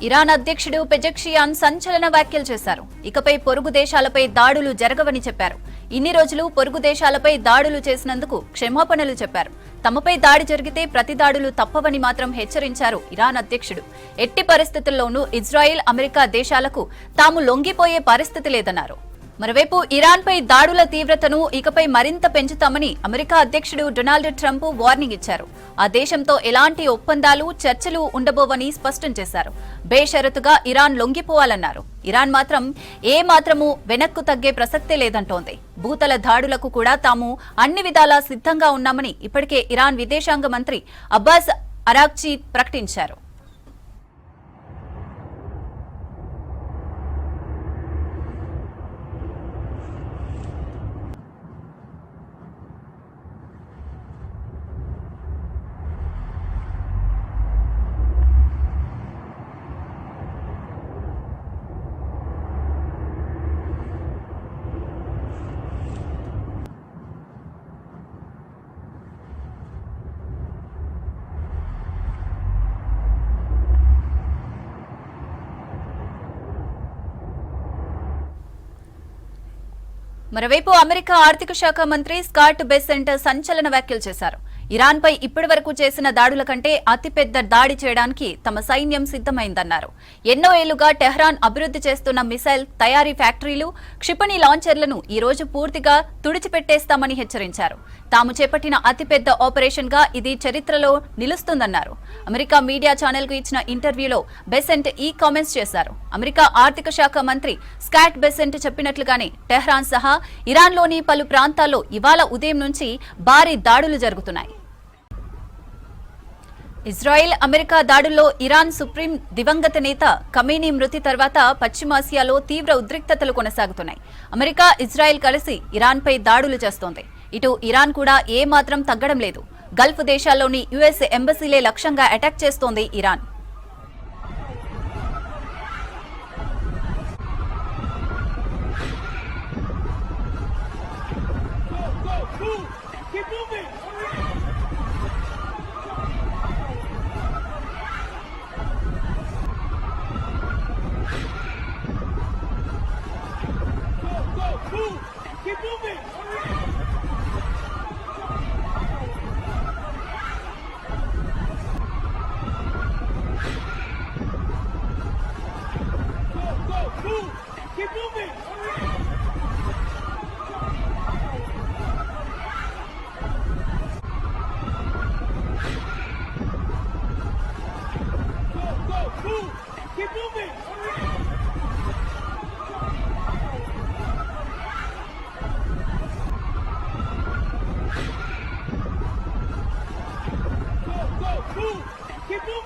Iran అధ్యక్షుడు పెజెక్షియాన్ సంచలన వ్యాఖ్యలు చేశారు. ఇకపై పొరుగు దేశాలపై దాడులు జరగవని చెప్పారు. ఇన్ని రోజులు పొరుగు దేశాలపై దాడులు చేసినందుకు క్షమాపణలు చెప్పారు. తమపై దాడి జరిగితే ప్రతి దాడులు తప్పవని మాత్రం హెచ్చరించారు ఇరాన్ అధ్యక్షుడు. ఎట్టి పరిస్థితుల్లోనూ ఇజ్రాయెల్, అమెరికా దేశాలకు తాము లొంగిపోయే పరిస్థితి లేదన్నారు. మరోవైపు ఇరాన్పై దాడుల తీవ్రతను ఇకపై మరింత పెంచుతామని అమెరికా అధ్యక్షుడు డొనాల్డ్ ట్రంప్ వార్నింగ్ ఇచ్చారు. ఆ దేశంతో ఎలాంటి ఒప్పందాలు, చర్చలు ఉండబోవని స్పష్టం చేశారు. బేషరతుగా ఇరాన్ లొంగిపోవాలన్నారు. ఇరాన్ మాత్రం ఏమాత్రమూ వెనక్కు తగ్గే ప్రసక్తే లేదంటోంది. భూతల దాడులకు కూడా తాము అన్ని విధాలా సిద్ధంగా ఉన్నామని ఇప్పటికే ఇరాన్ విదేశాంగ మంత్రి అబ్బాస్ అరాగ్చి ప్రకటించారు. మరోవైపు అమెరికా ఆర్థిక శాఖ మంత్రి స్కాట్ బెసెంట్ సంచలన వ్యాఖ్యలు చేశారు. ఇరాన్పై ఇప్పటి వరకు చేసిన దాడుల కంటే అతిపెద్ద దాడి చేయడానికి తమ సైన్యం సిద్ధమైందన్నారు. ఎన్నో ఏళ్లుగా టెహ్రాన్ అభివృద్ధి చేస్తున్న మిసైల్ తయారీ ఫ్యాక్టరీలు, క్షిపణి లాంచర్లను ఈ రోజు పూర్తిగా తుడిచిపెట్టేస్తామని హెచ్చరించారు. తాము చేపట్టిన అతిపెద్ద ఆపరేషన్ గా ఇది చరిత్రలో నిలుస్తుందన్నారు. అమెరికా మీడియా ఛానల్ కు ఇచ్చిన ఇంటర్వ్యూలో బెసెంట్ ఈ కామెంట్స్ చేశారు. అమెరికా ఆర్థిక శాఖ మంత్రి స్కాట్ బెసెంట్ చెప్పినట్లుగానే టెహ్రాన్ సహా ఇరాన్లోని పలు ప్రాంతాల్లో ఇవాళ ఉదయం నుంచి భారీ దాడులు జరుగుతున్నాయి. ఇజ్రాయెల్, అమెరికా దాడుల్లో ఇరాన్ సుప్రీం దివంగత నేత ఖమేనీ మృతి తర్వాత పశ్చిమాసియాలో తీవ్ర ఉద్రిక్తతలు కొనసాగుతున్నాయి. అమెరికా, ఇజ్రాయెల్ కలిసి ఇరాన్పై దాడులు చేస్తోంది. ఇటు ఇరాన్ కూడా ఏమాత్రం తగ్గడం లేదు. గల్ఫ్ దేశాల్లోని యుఎస్ ఎంబసీలే లక్ష్యంగా అటాక్ చేస్తోంది ఇరాన్. Keep moving!